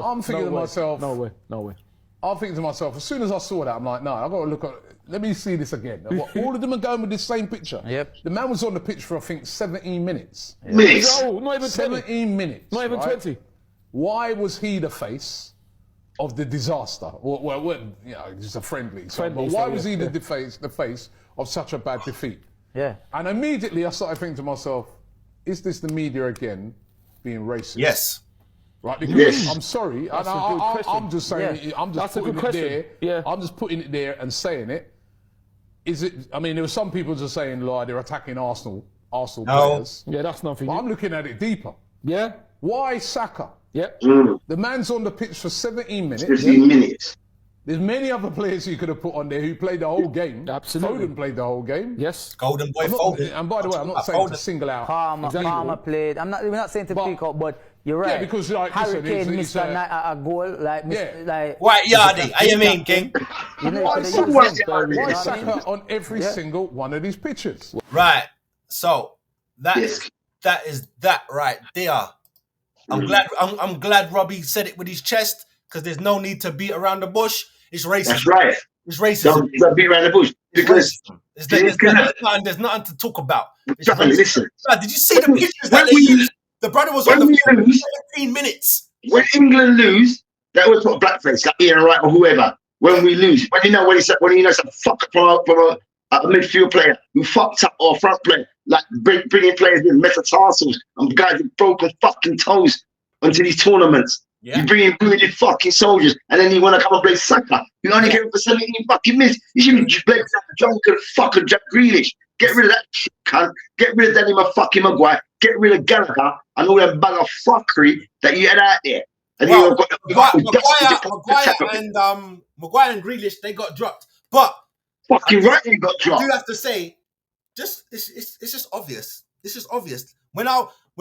I'm thinking to myself. No way. I'm thinking to myself, as soon as I saw that, I'm like, no, I've got to look at, let me see this again. All of them are going with this same picture. Yep. The man was on the pitch for, I think, 17 minutes. No, not even 17 minutes. Not even right? 20. Why was he the face of the disaster? Well, you know, it's a friendly. But why was he the face of such a bad defeat? Yeah. And immediately I started thinking to myself, is this the media again being racist? Yes. Right, because I'm sorry, That's a good question. I'm just saying, Yeah. I'm just That's a putting good it there. question. Yeah. I'm just putting it there and saying it. Is it? I mean, there were some people just saying, like, they're attacking Arsenal players. Yeah, that's nothing. But I'm looking at it deeper. Yeah. Why Saka? Yeah. The man's on the pitch for 17 minutes. 15 minutes. There's many other players you could have put on there who played the whole game. Absolutely. Foden played the whole game. Yes. Golden boy I'm not- Foden. and by the way, I'm not saying to single out. Palmer played. We're not saying to pick up, but you're right. Yeah, because, like, Harry listen, Kane it's missed a goal. Like, White Yardie, how you mean, King? Why Saka on every single one of these pictures? Right. So that is that right there. I'm glad Robbie said it with his chest, because there's no need to beat around the bush. It's racism. That's right. It's racism. Don't beat around the bush. Because there's nothing to talk about. Listen. Did you see the pictures that they used? The brother was on the field for 17 minutes. When England lose, they always put a blackface, like Ian Wright or whoever. When we lose, when you know some fuck up from a midfield player who fucked up, or a front player, like bringing players with metatarsals and guys with broken fucking toes onto these tournaments. Yeah. You bring in wounded fucking soldiers, and then you want to come and play Saka. You only get him for 17 fucking minutes. You should be playing drunken fucking Jack Grealish. Get rid of that shit, cunt. Get rid of Danny fucking Maguire. Get rid of Gallagher and all that bag of fuckery that you had out there. And Maguire and Grealish, they got dropped. But fucking right, they got dropped. I do have to say, it's just obvious. It's just obvious. When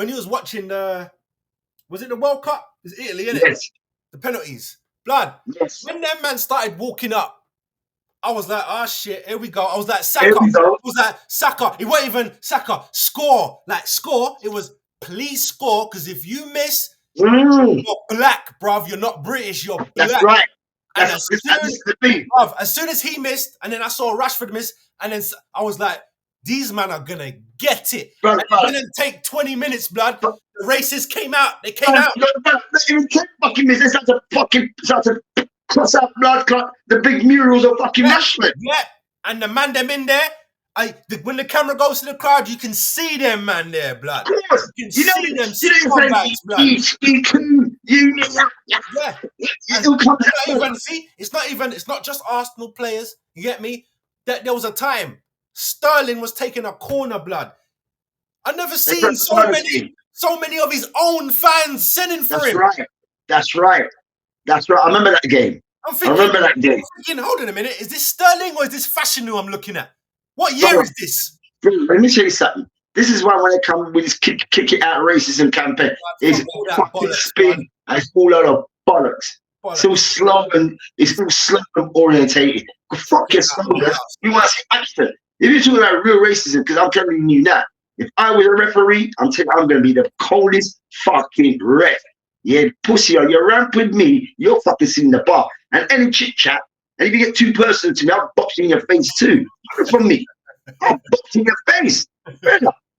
he was watching was it the World Cup? It's Italy, isn't it? Yes. The penalties. Blood. Yes. When them man started walking up, I was like, oh shit, here we go. I was like, Saka. It wasn't even Saka. Score. Like, score. It was, please score, because if you miss, you're black, bruv. You're not British. You're black. That's right. And as soon as he missed, and then I saw Rashford miss, and then I was like, these men are gonna get it. And it didn't take 20 minutes, blood. The racists came out. They came out. Not even 10 fucking minutes. That's a cross out blood clot. The big murals of fucking Rashford. Yeah. And the man them in there, when the camera goes to the crowd, you can see them man there, blood. Of course. You can see them. It's not just Arsenal players. You get me? That there was a time Sterling was taking a corner, blood. I've never seen so many of his own fans sending for him. That's right. I remember that game. I remember that game. I'm thinking, hold on a minute. Is this Sterling or is this Fashion who I'm looking at? What year is this? Let me tell you something. This is why when they come with this kick it out racism campaign, it's fucking spin and it's all out of bollocks. It's all slogan. It's all slogan orientated. Fuck your slogan. You want to see action. If you're talking about real racism, because I'm telling you now, if I was a referee, I'm going to be the coldest fucking ref. Yeah, pussy, you're ramp with me, you're fucking sitting in the bar. And any chit chat, and if you get too personal to me, I'll box you in your face too. From me. I'll box you in your face.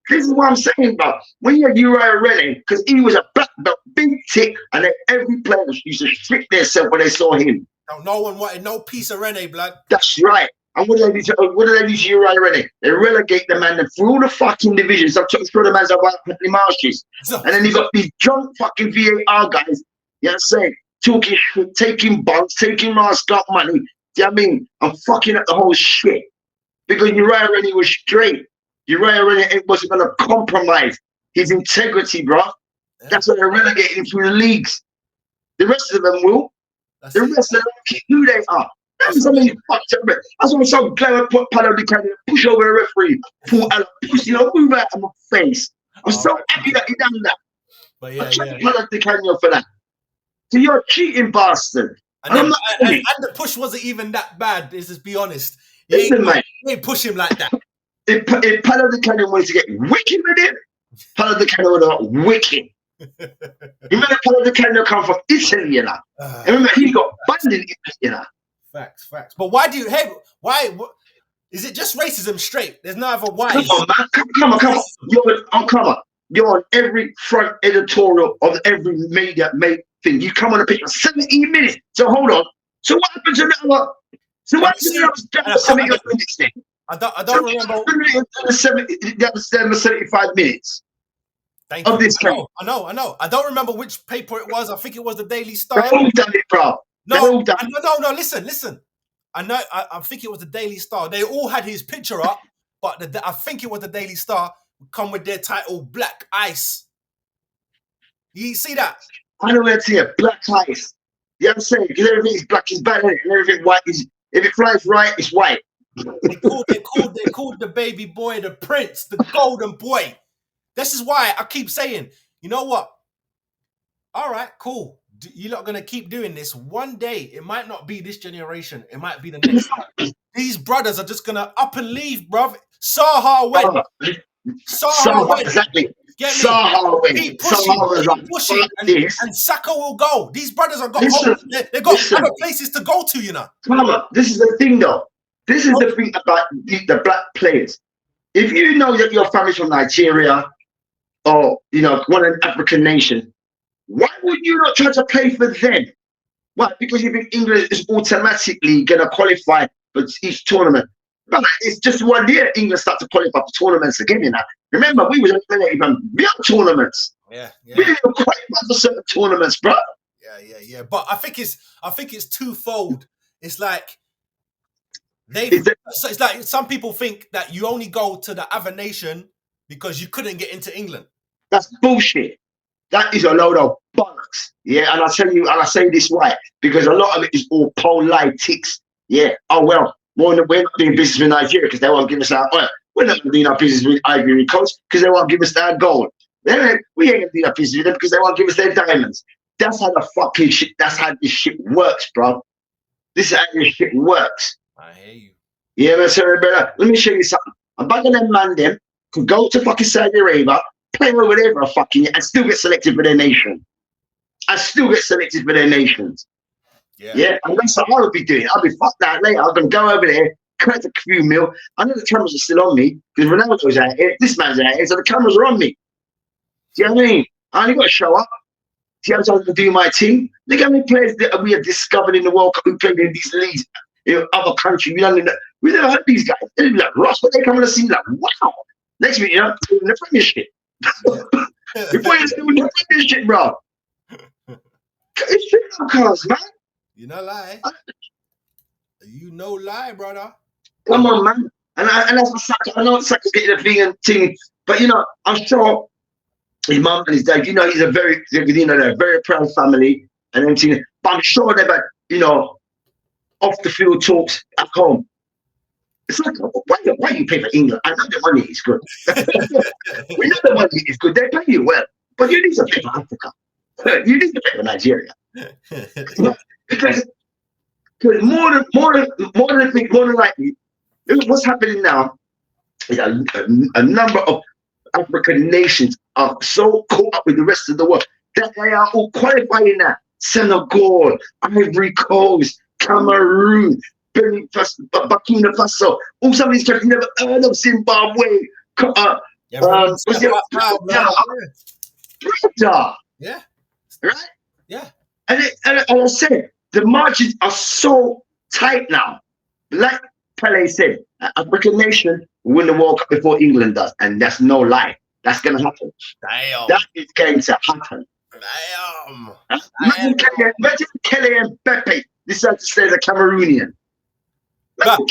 This is what I'm saying, bro. When you had Uriah Rennie, because he was a black belt, big tick, and then every player used to shit themselves when they saw him. No one wanted no piece of Rennie, blood. That's right. And what do they do to Uriah Rennie? They relegate the man through all the fucking divisions. I'm sure the man's about the marshes. And then you got these drunk fucking VAR guys, you know what I'm saying, talking shit, taking bunks, taking mascot money. Do you know what I mean? I'm fucking up the whole shit. Because Uriah Rennie was straight. Uriah Rennie wasn't going to compromise his integrity, bro. Yeah. That's why they're relegating him through the leagues. The rest of them will. Rest of them keep who they are. That's why I'm so glad I put Palo Di Canio, push over the referee, pull out a pussy, move out of my face. I'm so happy that he done that. But yeah, Palo Di Canio for that. So you're a cheating bastard. And the push wasn't even that bad, let's just be honest. He ain't push him like that. If Palo Di Canio wanted to get wicked with him, Palo Di Canio would have got wicked. Remember, Paolo Canno come from Italy, you know. Remember, he got banned in Italy, you know. Facts. But why do you? Hey, why? Is it just racism straight? There's no other why. Come on, man. Come on. Come on. You're on every front editorial of every media thing. You come on a picture 70 minutes. So hold on. So what happened to that? So what happened to that 70 minutes then? I don't remember. That was 75 minutes. Thank you. This game. I know. I don't remember which paper it was. I think it was the Daily Star. They all done it, bro. No. Listen. I know. I think it was the Daily Star. They all had his picture up, but I think it was the Daily Star. Come with their title, Black Ice. You see that? I don't want to see a black ice. You know what I'm saying? Because everything is black is bad, and everything white is. If it flies right, it's white. They called the baby boy the prince, the golden boy. This is why I keep saying, you know what? All right, cool. You're not gonna keep doing this. One day, it might not be this generation. It might be the next one. These brothers are just gonna up and leave, bruv. Saha went. Saha went. Exactly. Saha went. Keep pushing, and Saka will go. These brothers have got they've got other places to go to, you know. Come on, this is the thing, though. This is the thing about the black players. If you know that your family's from Nigeria or one of the African nation, why would you not try to play for them? Why? Because you think England is automatically gonna qualify for each tournament. But it's just 1 year England start to qualify for tournaments again, you know. Remember, we was even beyond tournaments. Yeah. We didn't even qualify for certain tournaments, bro. Yeah. But I think it's twofold. It's like it's like some people think that you only go to the other nation because you couldn't get into England. That's bullshit. That is a load of bollocks. Yeah, and I tell you, and I say this why, because a lot of it is all politics. Yeah. Oh well, we're not doing business with Nigeria because they won't give us our oil. We're not doing our business with Ivory Coast because they won't give us our gold. We ain't gonna do our business with them because they won't give us their diamonds. That's how the fucking shit. That's how this shit works, bro. This is how this shit works. I hear you. Yeah, man, sorry, brother. Let me show you something. A bag of them man them could go to fucking Saudi Arabia, play over there for a fucking year, and still get selected for their nation. Yeah, and that's what I would be doing. I'll be fuck that later. I'm gonna go over there, collect a few mil. I know the cameras are still on me because Ronaldo's out here, this man's out here, so the cameras are on me. Do you know what I mean? I only got to show up. See how I'm to do my team. Look how many players that we have discovered in the World Cup who played in these leagues in other countries. We never heard these guys. They'd be like, Ross, but they come on the scene like, wow. Next week, in the Premiership. Before you're doing the Premiership, bro. It's true, cuz, man. You no lie. You no lie, brother. Come on, man. And that's what Saka. I know Saka's getting a vegan thing, but I'm sure his mum and his dad, he's a very, they're a very proud family and everything. But I'm sure they've had, off the field talks at home. It's like, why you pay for England? I know the money is good. We know the money is good. They pay you well, but you need to pay for Africa. You need to pay for Nigeria. Because more than likely, what's happening now is a number of African nations are so caught up with the rest of the world that they are all qualifying now. Senegal, Ivory Coast, Cameroon, Burkina Faso, all some of these countries never heard of. Zimbabwe, Yeah. Right? Yeah. And I said, the margins are so tight now. Like Pele said, an African nation will win the World Cup before England does. And that's no lie. That's going to happen. Damn. That is going to happen. Damn. Imagine Kelly and Pepe decide to stay as a Cameroonian. I'm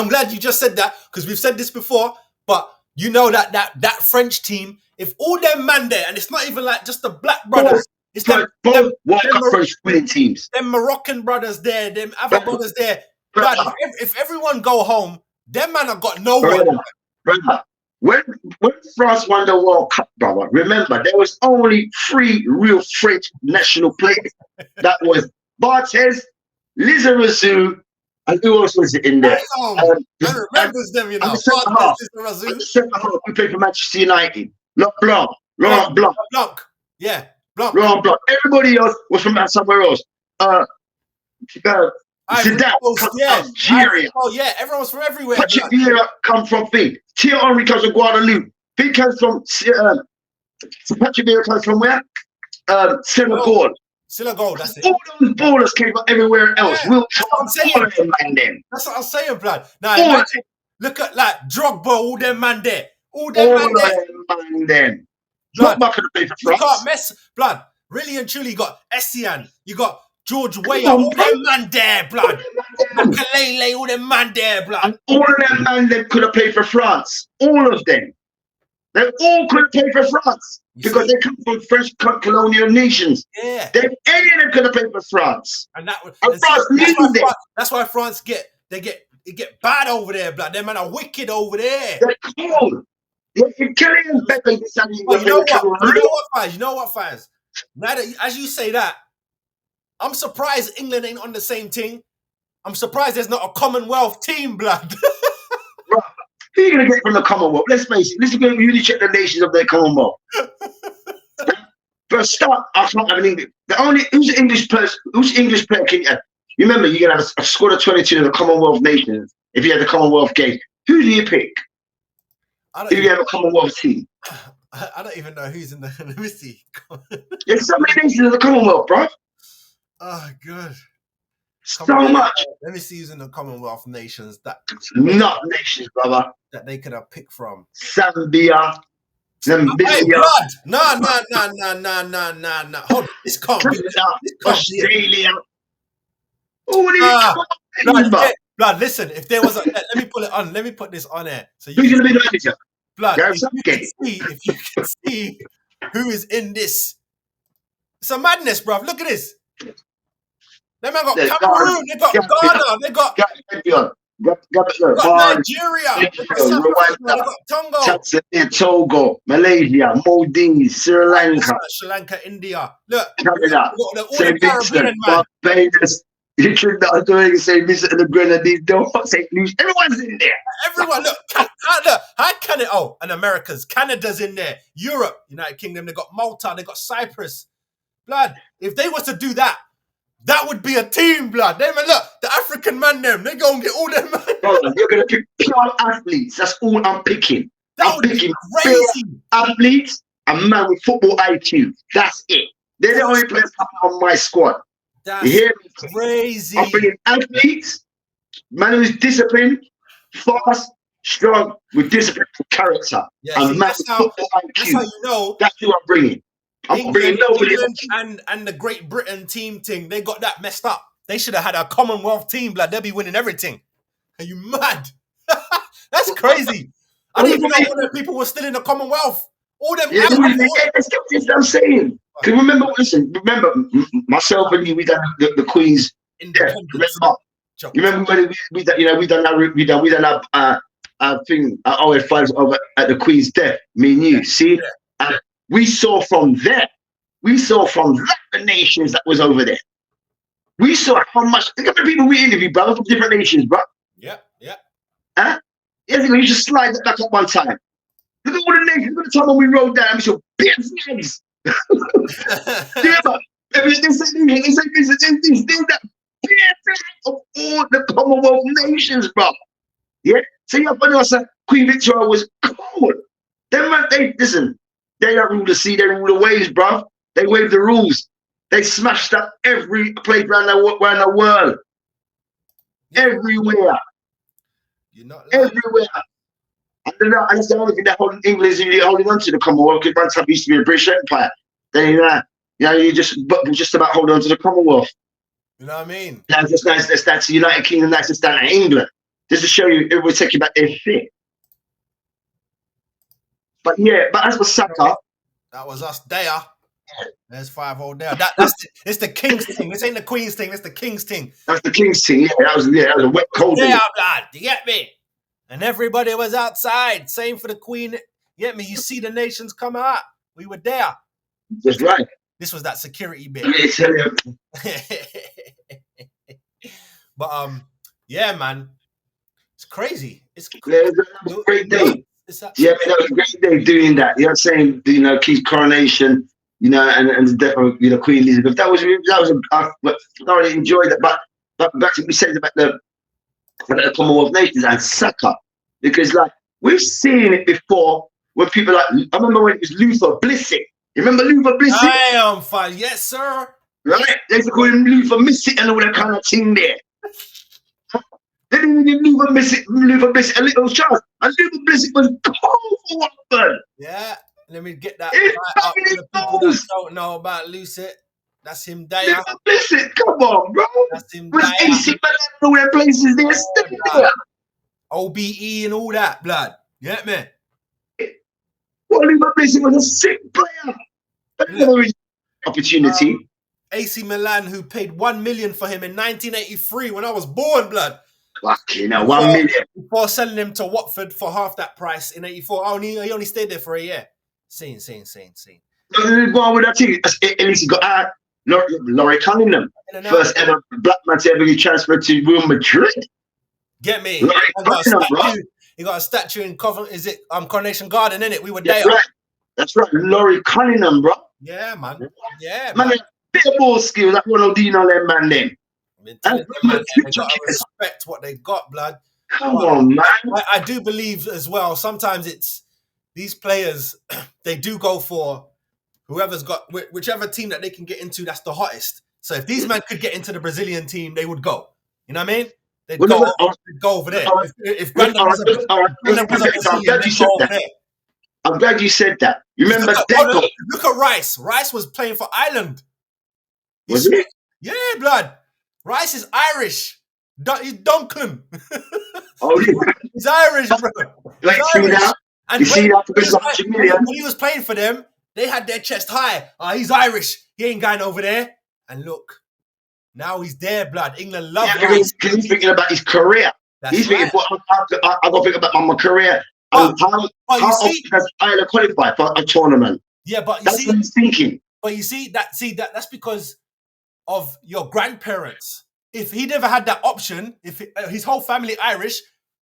glad you just said that because we've said this before. But you know that French team, if all them man there, and it's not even like just the black brothers, it's them World Cup French winning teams. Them Moroccan brothers there, them other brothers there. But if everyone go home, them man have got nowhere. Brother, when France won the World Cup, brother, remember there was only 3 real French national players. That was Barthez, Lizarazu, and who else was it in there? Remembers them, Centre half, we played for Manchester United. LeBlanc, Laurent Blanc. Yeah, Blanc. Laurent Blanc. Everybody else was from somewhere else. Zidane comes from Algeria. Oh yeah, everyone was from everywhere. Patrick Vieira comes from Thing. Thierry Henry comes from Guadeloupe. He comes from Patrick Vieira comes from where? Senegal. Senegal, that's it. All those ballers came from everywhere else. Yeah, We'll that's what I'm saying. That's what I'm saying, blood. Now imagine, look at like Drogba, all them man there. All them man there. Drogba could have played for France. You can't mess, blood. Really and truly, you got Essien, you got George Weah, all them man there, blood. Makalele, all them man there, blood. And all of them man there could have played for France. All of them. They all could have played for France because they come from French colonial nations. Yeah. Any of them could have played for France. And France needed them. That's why France get bad over there, blood. Them man are wicked over there. They're cold. You're killing them better. You know what, Faz? Now that, as you say that, I'm surprised England ain't on the same thing. I'm surprised there's not a Commonwealth team, blood. Right. Who are you going to get from the Commonwealth? Let's face it. Let's really check the nations of the Commonwealth. For a start, I can't have an English. Who's the English player can you remember you can have a squad of 22 in the Commonwealth nations if you had the Commonwealth game. Who do you pick? If you have a Commonwealth team. I don't even know who's in the. Let me see. There's so many nations in the Commonwealth, bro. Oh, good. So much. Let me see who's in the Commonwealth nations not nations, brother. That they could have picked from. Zambia. Hey, blood. No. Hold on. This can't be. Australia. Oh, blood, listen. If there was a, let me pull it on. Let me put this on air. So who's going to be the manager? Blood. If you can see who is in this, it's a madness, bruv. Look at this. They man got Cameroon, they got Ghana, they got Nigeria, they got Togo, Malaysia, Maldives, Sri Lanka, India. Look, Canada, St. Vincent, Barbados. You should not doing St. Vincent and the Grenadines. Don't fuck St. Lucia. Everyone's in there. Everyone, look, Canada, Canada. Oh, and America's. Canada's in there. Europe, United Kingdom. They got Malta. They got Cyprus. Blood. If they was to do that, that would be a team, blood. They man, look, the African man, they go and get all them man. Brother, you're gonna pick pure athletes. That's all I'm picking. I'm picking crazy athletes and man with football IQ. That's it. They're the only players on my squad. That's you hear me? Crazy. I'm bringing athletes, man who's disciplined, fast, strong, with discipline for character. Yeah, and man with football IQ. That's how you know. That's who I'm bringing. England and the Great Britain team thing, they got that messed up. They should have had a Commonwealth team, blood. They'll be winning everything. Are you mad? That's crazy. I didn't even know when people were still in the Commonwealth. All them. Yeah, that's what I'm saying. Because remember myself and you, we done the Queen's independence. Yeah, remember when we done our thing, our OF5s over at the Queen's death. Me and you, see. And we saw from that the nations that was over there. We saw how much. Look at the people we interviewed, brother, from different nations, bro. Yeah. Huh? Yeah, you just slide that back up one time. Look at all the nations. Look at the time when we rode down, we saw big flags. Yeah, this that of all the Commonwealth nations, bro. Yeah. So you have us Queen Victoria was cool. They don't rule the sea, they rule the waves, bruv. They wave the rules. They smashed up every place around the world. Everywhere. You're not everywhere. And that's the only thing that England is really holding on to the Commonwealth, because once it used to be a British Empire. Then you just about holding on to the Commonwealth. You know what I mean? That's the United Kingdom, that's just down to England. Just to show you, it would take you back their shit. But as for Saka, that was us there. There's 5-0 there. It's the King's thing. This ain't the Queen's thing. It's the King's thing. That's the King's thing. Yeah, that was a wet cold. Yeah, blood. You get me? And everybody was outside. Same for the Queen. You get me? You see the nations come out. We were there. That's right. This was that security bit. But yeah, man. It's crazy. It's a great day. Yeah, I mean, that was a great day doing that. You know what I'm saying? You know, Keith's coronation, you know, and the death of, you know, Queen Elizabeth. I thoroughly enjoyed it. But back to what we said about the Commonwealth of Nations and Saka, because like we've seen it before when people like, I remember when it was Luther Blissett. You remember Luther Blissett? I am fine, yes, sir. Right? They used to call him Luther Blissett and all that kind of thing there. They didn't even give Luther Blissett a little chance. And Luther Blissett was cold for Watford. Yeah, let me get that right up for the people that don't know about Lucet. That's him there. Luther Blissett, come on, bro. That's him With there. AC Milan and all their places there, still there. OBE and all that, blood. You get me? Well, Luther Blissett was a sick player. Another opportunity. AC Milan, who paid 1 million for him in 1983 when I was born, blood. Fucking hell, 1 million. Before selling him to Watford for half that price in 84. He only stayed there for a year. Scene. Why would I tell you? At least he got out. Laurie Cunningham, first ever black man to ever be transferred to Real Madrid. Get me? He got a statue in Coronation Garden, innit? We were there. Right. That's right. Laurie Cunningham, bro. Yeah, man. Yeah, man. Bit of ball skill, like Ronaldinho, them man, them. They gotta respect what they got, blood. Come on, man. I do believe as well, sometimes it's these players, they do go for whoever's got whichever team that they can get into that's the hottest. So if these men could get into the Brazilian team, they would go. You know what I mean? They'd go over there. If Brandon was a Brazilian, they'd go over there. I'm glad you said that. You remember look at Rice. Rice was playing for Ireland. Was it? Yeah, blood. Rice is Irish. He's Duncan. Oh, yeah. He's Irish, bro. Like, see that? And you see that? When he was playing for them, they had their chest high. He's Irish. He ain't going over there. And look, now he's there, blood. England love him. He's thinking about his career. He's thinking, I got to think about my career. How often does Ireland qualify for a tournament? Yeah, but that's what he's thinking. But you see that's because of your grandparents. If he never had that option, if his whole family Irish,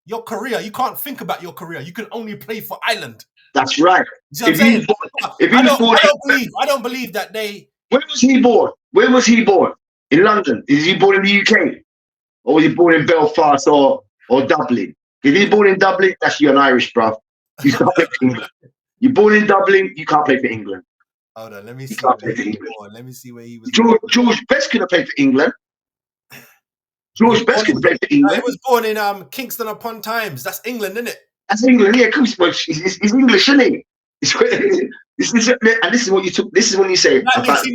your career, you can't think about your career. You can only play for Ireland. That's right. You know I don't believe that they. Where was he born? Where was he born? In London? Is he born in the UK? Or was he born in Belfast or Dublin? If he's born in Dublin, that's you're an Irish, bruv. You can't play for England. You're born in Dublin, you can't play for England. Hold on, let me see. Let me see where he was. George Best could have played for England. George Best could have played for England. He was born in Kingston upon Thames. That's England, isn't it? That's England, yeah. He's English, isn't he? And this is what you took. This is when you say. That means he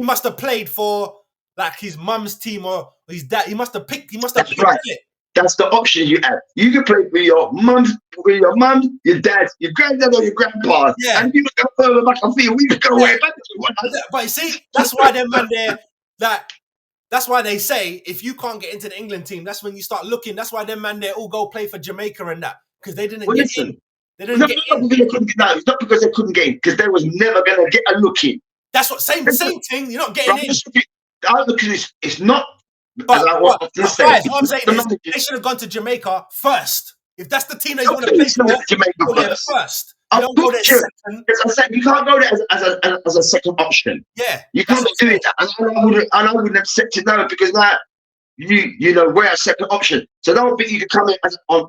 must have played for like his mum's team or his dad. He must have picked. That's right. It. That's the option you have. You can play for your mum, your dad, your granddad, or your grandpa. Yeah. And you can go further back and feel we can go way back. But you see, that's why them man there. That's why they say if you can't get into the England team, that's when you start looking. That's why them man there all go play for Jamaica and that because they didn't get in. They didn't get in. It's not because they couldn't get in, because they was never gonna get a look in. That's what same thing. You're not getting in. Because it's not. But what I'm saying is they should have gone to Jamaica first. If that's the team that you want to play for, go there first. You don't go there second. As I said, you can't go there as a second option. Yeah, you can't do it. And I wouldn't accept it now because now you know we're a second option. So I don't think you can come in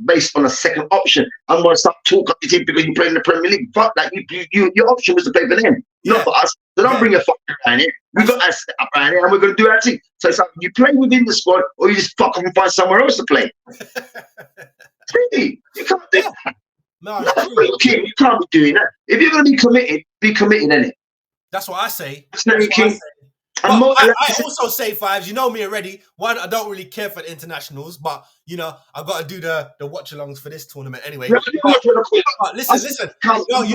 based on a second option and want to start talking up the team because you play in the Premier League. But like your option was to play for them, not for us. So don't bring a fucking around here. We've got our set up around here and we're going to do our thing. So it's like you play within the squad or you just fuck off and find somewhere else to play. Really? You can't do that. No, you can't be doing that. If you're going to be committed, innit? That's what I say. I also say, Fives, you know me already. One, I don't really care for the internationals, but you know, I've got to do the watch-alongs for this tournament anyway. Listen. Hold on.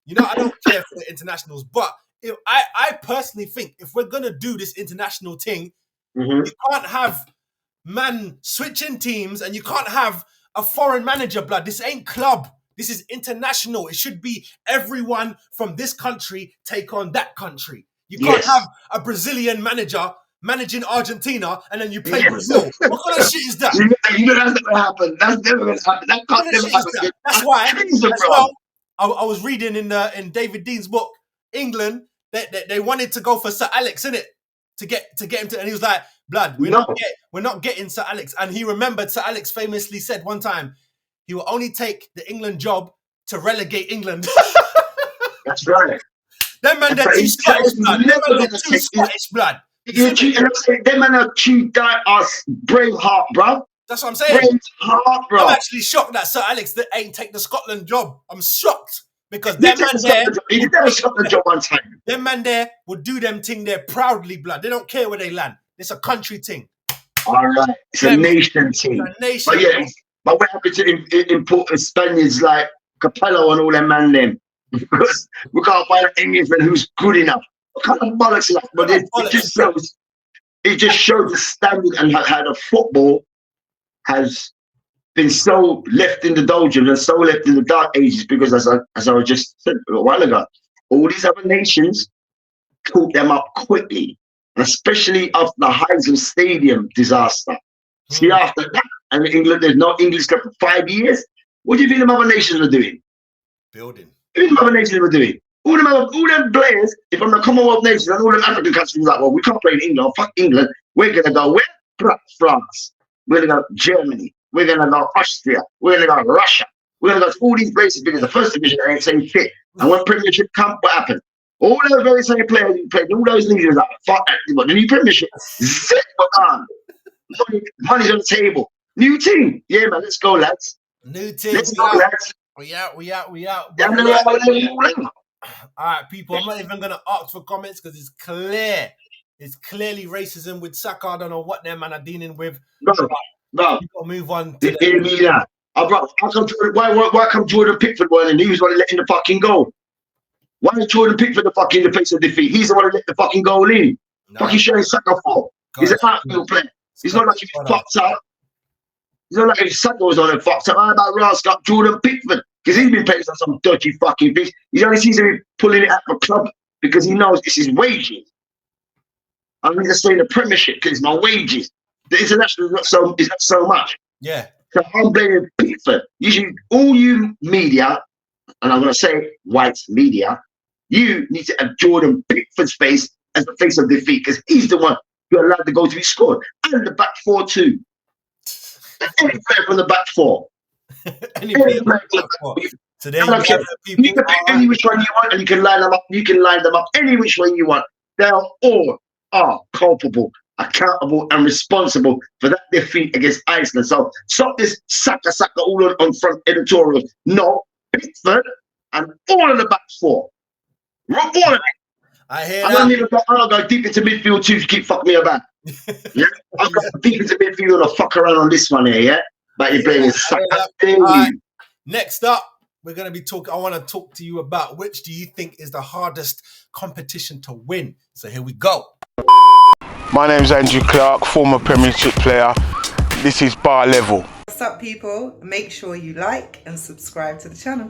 You know, I don't care for the internationals, but I personally think if we're gonna do this international thing, you can't have man switching teams, and you can't have a foreign manager. Blood, this ain't club. This is international. It should be everyone from this country take on that country. You can't have a Brazilian manager managing Argentina and then you play Brazil. What kind of shit is that? You know that's never happen. That's never gonna happen. That can't never happen. That's why. I was reading in David Dean's book, England, they wanted to go for Sir Alex, innit? To get him to, and he was like, blood, we're not getting Sir Alex. And he remembered Sir Alex famously said one time, he will only take the England job to relegate England. That's right. Them man, they're too Scottish blood. Them man, they're too Scottish blood. Them man are too us brave heart, bro. That's what I'm saying. Brave heart, bro. I'm actually shocked that Sir Alex ain't take the Scotland job. I'm shocked. Because them man there, he did a Scotland job one time. Them man there will do them thing there proudly, blood. They don't care where they land. It's a country thing. All right, it's a nation thing. It's a nation. But yeah, but what happened to important Spaniards like Capello and all them man them? Because we can't find an Englishman who's good enough. What kind of bollocks is that? But it just shows the standard and how the football has been so left in the doldrums and so left in the dark ages, because as I was just said a while ago, all these other nations caught them up quickly, and especially after the Heysel Stadium disaster. See, after that, and England, there's no English club for 5 years. What do you think the other nations are doing? Building. What do you think the other nations are doing? All them players, if I'm the Commonwealth nations and all them African countries, like, well, we can't play in England. Fuck England. We're gonna go where? France. We're gonna go Germany. We're going to go Austria. We're going to go Russia. We're going to go to all these places because the first division ain't saying shit. And when Premiership comes, what happened? All those very same players who played all those leagues, like, fuck that. But the new Premiership, zip on. Money's on the table. New team. Yeah, man, let's go, lads. New team. Let's go, lads. We out. Yeah, all right, people, I'm not even going to ask for comments because it's clear. It's clearly racism with Saka. I don't know what them man are dealing with. No, you gotta move on. Why come Jordan Pickford one and he was the one letting the fucking goal? Why is Jordan Pickford the face of defeat? He's the one who let the fucking goal in. Fucking showing Saka for. He's an outfield player. He's not like if he fucks up. He's not like if Saka was on and fucks up. How about Rascal Jordan Pickford? Because he's been paying some dodgy fucking things. He only seems to be pulling it out of the club because he knows it's his wages. I'm going to stay in the Premiership because it's my wages. The international is not so much. Yeah. So I'm blaming Pickford. Usually, all you media, and I'm going to say white media, you need to have Jordan Pickford's face as the face of defeat because he's the one who allowed the goal to be scored. And the back four, too. Any player from the back four. Any player from the back four. So there you can pick any which one you want and you can line them up. You can line them up any which way you want. They all are culpable, accountable and responsible for that defeat against Iceland. So stop this Saka all on front editorial. No, Pickford and all of the back four. All of it. I hear I don't go deep into midfield too to keep fucking me about. Yeah, I'll go deep into midfield and fuck around on this one here, yeah? But you're playing Saka. Right. Next up, we're going to be talking. I want to talk to you about which do you think is the hardest competition to win. So here we go. My name's Andrew Clark, former Premiership player. This is Bar Level. What's up, people? Make sure you like and subscribe to the channel.